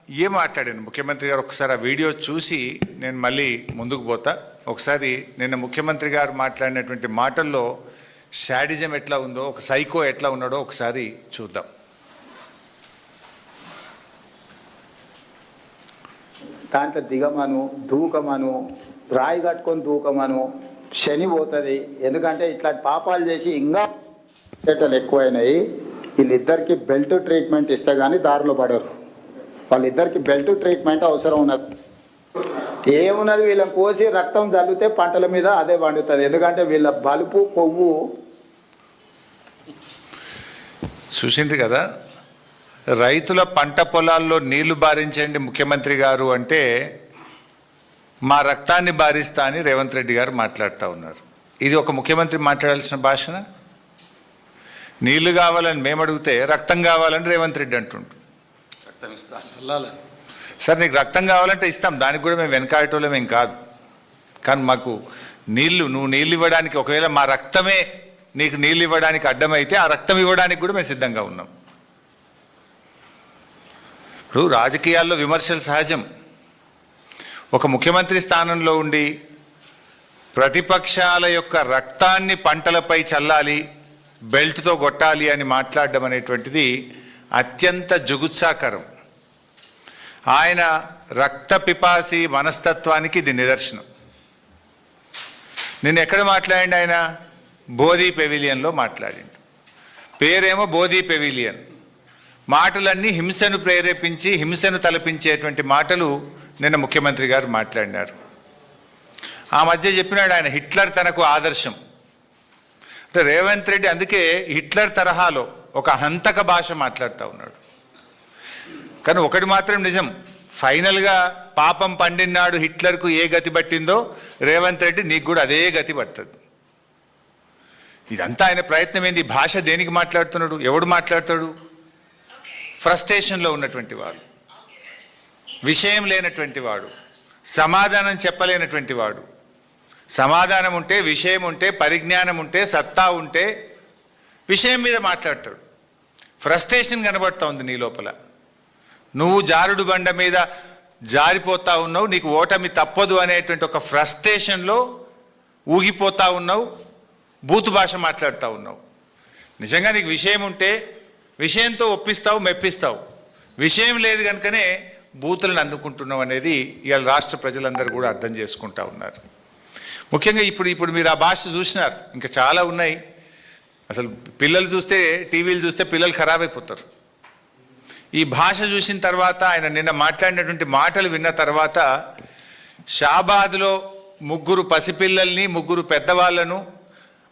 ఏం మాట్లాడాను ముఖ్యమంత్రి గారు ఒకసారి ఆ వీడియో చూసి నేను మళ్ళీ ముందుకు పోతా. ఒకసారి నిన్న ముఖ్యమంత్రి గారు మాట్లాడినటువంటి మాటల్లో శాడిజం ఎట్లా ఉందో, ఒక సైకో ఎట్లా ఉన్నాడో ఒకసారి చూద్దాం. దాంట్లో దిగమను, దూకమను, రాయి కట్టుకొని దూకమను, శని పోతుంది. ఎందుకంటే ఇట్లాంటి పాపాలు చేసి ఇంకా చేటలు ఎక్కువైనాయి. వీళ్ళిద్దరికి బెల్ట్ ట్రీట్మెంట్ ఇస్తే కానీ దారిలో పడరు. వాళ్ళిద్దరికి బెల్ట్ ట్రీట్మెంట్ అవసరం ఉన్నది. ఏమున్నది, వీళ్ళని కోసి రక్తం జల్లితే పంటల మీద అదే పండుతుంది. ఎందుకంటే వీళ్ళ బలుపు కొవ్వు చూసింది కదా. రైతుల పంట పొలాల్లో నీళ్లు బారించండి ముఖ్యమంత్రి గారు అంటే మా రక్తాన్ని బారిస్తా అని రేవంత్ రెడ్డి గారు మాట్లాడుతూ ఉన్నారు. ఇది ఒక ముఖ్యమంత్రి మాట్లాడాల్సిన భాషన? నీళ్లు కావాలని మేము అడిగితే రక్తం కావాలని రేవంత్ రెడ్డి అంటుండు. రక్తం ఇస్తా చల్లాలని. సార్ నీకు రక్తం కావాలంటే ఇస్తాం, దానికి కూడా మేము వెనకాడటోళ్ళం ఏం కాదు. కానీ మాకు నువ్వు నీళ్ళు ఇవ్వడానికి, ఒకవేళ మా రక్తమే నీకు నీళ్ళు ఇవ్వడానికి అడ్డమైతే ఆ రక్తం ఇవ్వడానికి కూడా మేము సిద్ధంగా ఉన్నాం. ఇప్పుడు రాజకీయాల్లో విమర్శలు సహజం. ఒక ముఖ్యమంత్రి స్థానంలో ఉండి ప్రతిపక్షాల యొక్క రక్తాన్ని పంటలపై చల్లాలి, బెల్ట్తో కొట్టాలి అని మాట్లాడడం అనేటువంటిది అత్యంత జుగుత్సాకరం. ఆయన రక్త పిపాసి మనస్తత్వానికి ఇది నిదర్శనం. నిన్న ఎక్కడ మాట్లాడండి? ఆయన బోధి పెవిలియన్లో మాట్లాడిండు. పేరేమో బోధి పెవిలియన్. మాటలన్నీ హింసను ప్రేరేపించి హింసను తలపించేటువంటి మాటలు నిన్న ముఖ్యమంత్రి గారు మాట్లాడినారు. ఆ మధ్య చెప్పినాడు ఆయన హిట్లర్ తనకు ఆదర్శం అంటే. రేవంత్ రెడ్డి అందుకే హిట్లర్ తరహాలో ఒక హంతక భాష మాట్లాడుతూ ఉన్నాడు. కానీ ఒకటి మాత్రం నిజం, ఫైనల్గా పాపం పండినాడు హిట్లర్కు ఏ గతి పట్టిందో రేవంత్ రెడ్డి నీకు కూడా అదే గతి పడుతుంది. ఇదంతా ఆయన ప్రయత్నం ఏంది? భాష దేనికి మాట్లాడుతున్నాడు? ఎవడు మాట్లాడతాడు? ఫ్రస్ట్రేషన్లో ఉన్నటువంటి వాడు, విషయం లేనటువంటి వాడు, సమాధానం చెప్పలేనటువంటి వాడు. సమాధానం ఉంటే, విషయం ఉంటే, పరిజ్ఞానం ఉంటే, సత్తా ఉంటే విషయం మీద మాట్లాడతాడు. ఫ్రస్ట్రేషన్ కనబడుతూ ఉంది నీ లోపల. నువ్వు జారుడు బండ మీద జారిపోతా ఉన్నావు, నీకు ఓటమి తప్పదు అనేటువంటి ఒక ఫ్రస్ట్రేషన్లో ఊగిపోతా ఉన్నావు, బూతు భాష మాట్లాడుతూ ఉన్నావు. నిజంగా నీకు విషయం ఉంటే విషయంతో ఒప్పిస్తావు, మెప్పిస్తావు. విషయం లేదు కనుకనే బూతులను అందుకుంటున్నావు అనేది ఇవాళ రాష్ట్ర ప్రజలందరూ కూడా అర్థం చేసుకుంటా ఉన్నారు. ముఖ్యంగా ఇప్పుడు మీరు ఆ భాష చూసినారు, ఇంకా చాలా ఉన్నాయి. అసలు పిల్లలు చూస్తే, టీవీలు చూస్తే పిల్లలు ఖరాబ్ అయిపోతారు. ఈ భాష చూసిన తర్వాత, ఆయన నిన్న మాట్లాడినటువంటి మాటలు విన్న తర్వాత, షాబాద్లో 3 పసిపిల్లల్ని 3 పెద్దవాళ్లను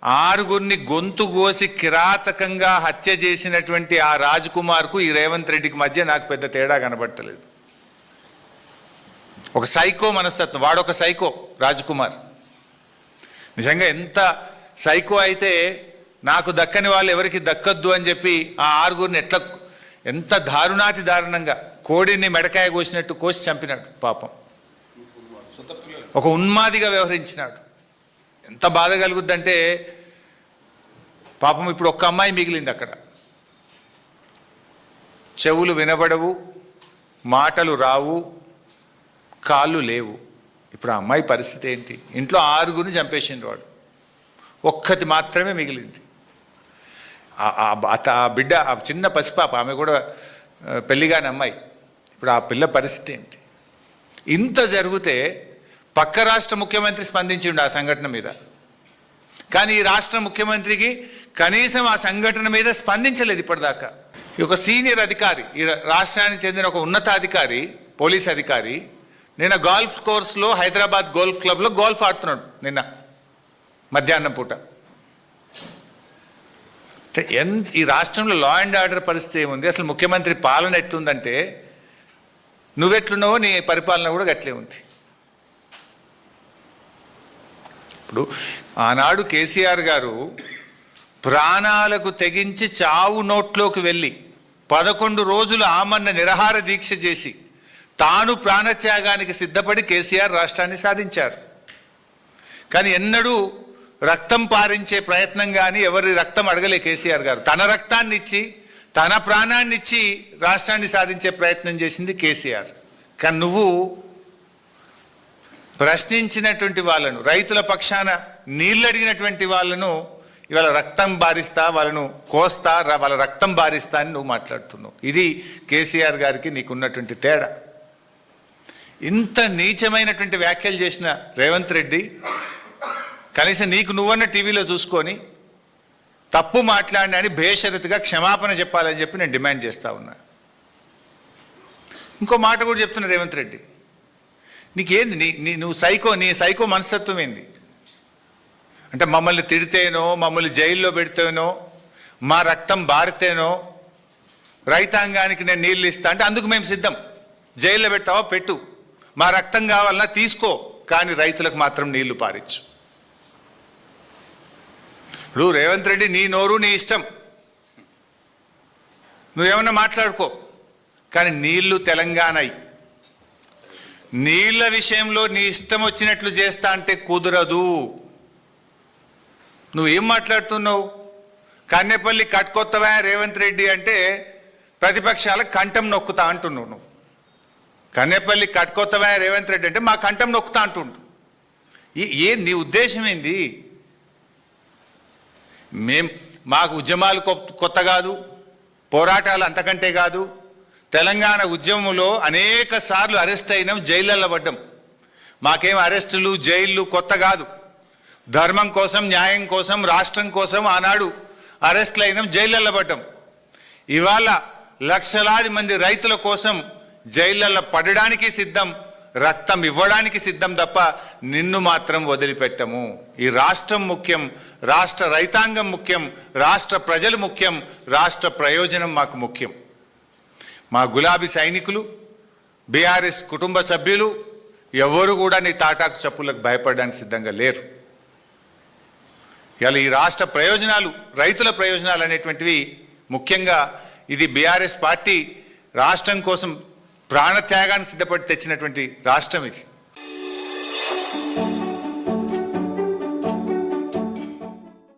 6గురిని గొంతు కోసి కిరాతకంగా హత్య చేసినటువంటి ఆ రాజ్ కుమార్కు ఈ రేవంత్ రెడ్డికి మధ్య నాకు పెద్ద తేడా కనబడతలేదు. ఒక సైకో మనస్తత్వం, వాడొక సైకో రాజ్ కుమార్. నిజంగా ఎంత సైకో అయితే నాకు దక్కని వాళ్ళు ఎవరికి దక్కద్దు అని చెప్పి ఆ 6గురిని ఎంత దారుణాతి దారుణంగా కోడిని మెడకాయ కోసినట్టు కోసి చంపినాడు. పాపం ఒక ఉన్మాదిగా వ్యవహరించినాడు. ఎంత బాధ కలుగుద్దంటే, పాపం ఇప్పుడు ఒక్క అమ్మాయి మిగిలింది అక్కడ. చెవులు వినబడవు, మాటలు రావు, కాళ్ళు లేవు. ఇప్పుడు ఆ అమ్మాయి పరిస్థితి ఏంటి? ఇంట్లో 6గురిని చంపేసిండు వాడు, ఒక్కటి మాత్రమే మిగిలింది. ఆ బిడ్డ, ఆ చిన్న పసిపాప, ఆమె కూడా పెళ్లిగాని అమ్మాయి. ఇప్పుడు ఆ పిల్ల పరిస్థితి ఏంటి? ఇంత జరిగితే పక్క రాష్ట్ర ముఖ్యమంత్రి స్పందించిండు ఆ సంఘటన మీద. కానీ ఈ రాష్ట్ర ముఖ్యమంత్రికి కనీసం ఆ సంఘటన మీద స్పందించలేదు ఇప్పటిదాకా. ఈ ఒక సీనియర్ అధికారి, ఈ రాష్ట్రానికి చెందిన ఒక ఉన్నతాధికారి, పోలీస్ అధికారి, నిన్న గోల్ఫ్ కోర్స్లో హైదరాబాద్ గోల్ఫ్ క్లబ్లో గోల్ఫ్ ఆడుతున్నాడు నిన్న మధ్యాహ్నం పూట. ఈ రాష్ట్రంలో లా అండ్ ఆర్డర్ పరిస్థితి ఏముంది? అసలు ముఖ్యమంత్రి పాలన ఎట్లుందంటే, నువ్వెట్లున్నావో నీ పరిపాలన కూడా గట్లే ఉంది. ఇప్పుడు ఆనాడు కేసీఆర్ గారు ప్రాణాలకు తెగించి చావు నోట్లోకి వెళ్ళి 11 రోజులు ఆమరణ నిరాహార దీక్ష చేసి తాను ప్రాణత్యాగానికి సిద్ధపడి కేసీఆర్ రాష్ట్రాన్ని సాధించారు. కానీ ఎన్నడూ రక్తం పారించే ప్రయత్నం కానీ ఎవరి రక్తం అడగలే కేసీఆర్ గారు. తన రక్తాన్ని ఇచ్చి తన ప్రాణాన్ని ఇచ్చి రాష్ట్రాన్ని సాధించే ప్రయత్నం చేసింది కేసీఆర్. కానీ నువ్వు ప్రశ్నించినటువంటి వాళ్ళను, రైతుల పక్షాన నీళ్ళు అడిగినటువంటి వాళ్ళను ఇవాళ రక్తం బారిస్తా, వాళ్ళను కోస్తా, వాళ్ళ రక్తం బారిస్తా అని నువ్వు మాట్లాడుతున్నావు. ఇది కేసీఆర్ గారికి నీకున్నటువంటి తేడా. ఇంత నీచమైనటువంటి వ్యాఖ్యలు చేసిన రేవంత్ రెడ్డి కనీసం నీకు నువ్వన్న టీవీలో చూసుకొని తప్పు మాట్లాడినా అని బేషరతుగా క్షమాపణ చెప్పాలని చెప్పి నేను డిమాండ్ చేస్తా ఉన్నా. ఇంకో మాట కూడా చెప్తున్నా రేవంత్ రెడ్డి, నీకేంది నీ సైకో మనస్తత్వం ఏంది? అంటే మమ్మల్ని తిడితేనో, మమ్మల్ని జైల్లో పెడితేనో, మా రక్తం బారితేనో రైతాంగానికి నేను నీళ్ళు ఇస్తా అంటే అందుకు మేము సిద్ధం. జైల్లో పెట్టావో పెట్టు, మా రక్తం కావాలన్నా తీసుకో, కానీ రైతులకు మాత్రం నీళ్లు పారించు. ఇప్పుడు రేవంత్ రెడ్డి నీ నోరు నీ ఇష్టం, నువ్వేమన్నా మాట్లాడుకో, కానీ నీళ్లు తెలంగాణ, నీళ్ల విషయంలో నీ ఇష్టం వచ్చినట్లు చేస్తా అంటే కుదరదు. నువ్వేం మాట్లాడుతున్నావు? కన్నెపల్లి కట్టుకొత్తవా రేవంత్ రెడ్డి అంటే ప్రతిపక్షాల కంఠం నొక్కుతా అంటున్నావు. నువ్వు కన్నెపల్లి కట్టుకొత్తవా రేవంత్ రెడ్డి అంటే మా కంఠం నొక్కుతా అంటుండు. నీ ఉద్దేశం ఏంది? మాకు ఉద్యమాలు కొత్త కాదు, పోరాటాలు అంతకంటే కాదు. తెలంగాణ ఉద్యమంలో అనేక సార్లు అరెస్ట్ అయినాం, జైళ్ళల్లో పడ్డాం. మాకేం అరెస్టులు జైళ్ళు కొత్త కాదు. ధర్మం కోసం, న్యాయం కోసం, రాష్ట్రం కోసం ఆనాడు అరెస్టులు అయినాం, జైళ్ళల్లో పడ్డాం. ఇవాళ లక్షలాది మంది రైతుల కోసం జైళ్ళల్లో పడడానికి సిద్ధం, రక్తం ఇవ్వడానికి సిద్ధం తప్ప నిన్ను మాత్రం వదిలిపెట్టము. ఈ రాష్ట్రం ముఖ్యం, రాష్ట్ర రైతాంగం ముఖ్యం, రాష్ట్ర ప్రజలు ముఖ్యం, రాష్ట్ర ప్రయోజనం మాకు ముఖ్యం. మా గులాబీ సైనికులు, బీఆర్ఎస్ కుటుంబ సభ్యులు ఎవరు కూడా నీ తాటాకు చప్పులకు భయపడడానికి సిద్ధంగా లేరు. ఇలా ఈ రాష్ట్ర ప్రయోజనాలు, రైతుల ప్రయోజనాలు అనేటువంటివి ముఖ్యంగా ఇది బీఆర్ఎస్ పార్టీ రాష్ట్రం కోసం ప్రాణత్యాగాన్ని సిద్ధపడి తెచ్చినటువంటి రాష్ట్రం ఇది.